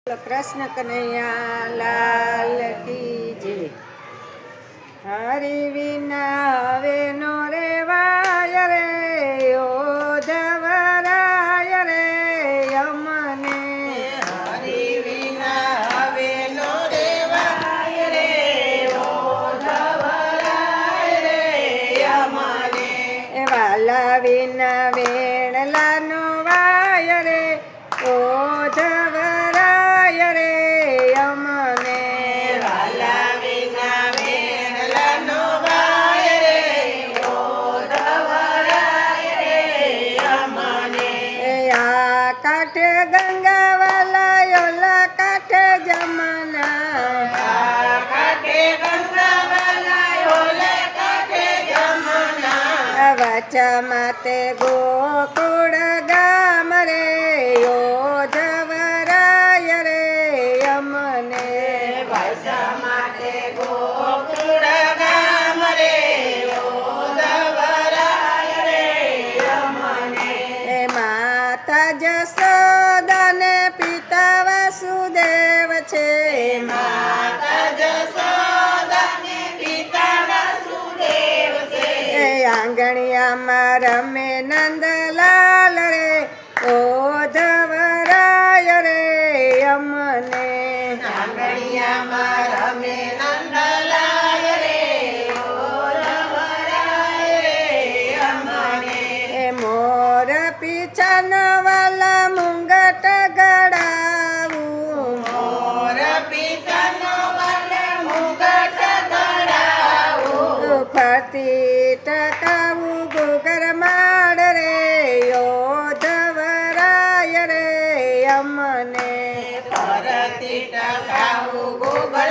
कृष्ण कन्हैया लाल की जय। हरि विना हवे नो रेवाय रे ओ धवराय रे यमने। हरि विना हवे नो रेवाय रे ओ धवराय रे यमने। वाला विना वेणला नो वाय रे ओ धवराय रे यमने। वाला विना वेणला नो वाय रे ओ धवराय रे यमने। आ काठे गंगा वाला योला काठे जमुना। काठे गंगा वाला ओले काठे जमुना। वचा माते गोकुळ गाम रे ओ धवराय रे यमने। भाषा माते गोकुळ गाम रे ओ धवराय रे यमने। माता जसोदा ने पिता वासुदेव छे। माता जसोदा ने पिता वासुदेव से। आंगणिया में रमे नंदलाल रे ओ धवराय रे यमने। आंगणिया में रमे नंदलाल रे ओ धवराय रे यमने। मोर पीछन वाला मुंगट गड़ाऊ। मोर पीछनो वाले मुगट गड़ाऊ। फरती टकाऊ गुगर माड़ रे ओ धवराय रे यमने। परती टकाऊ गुगर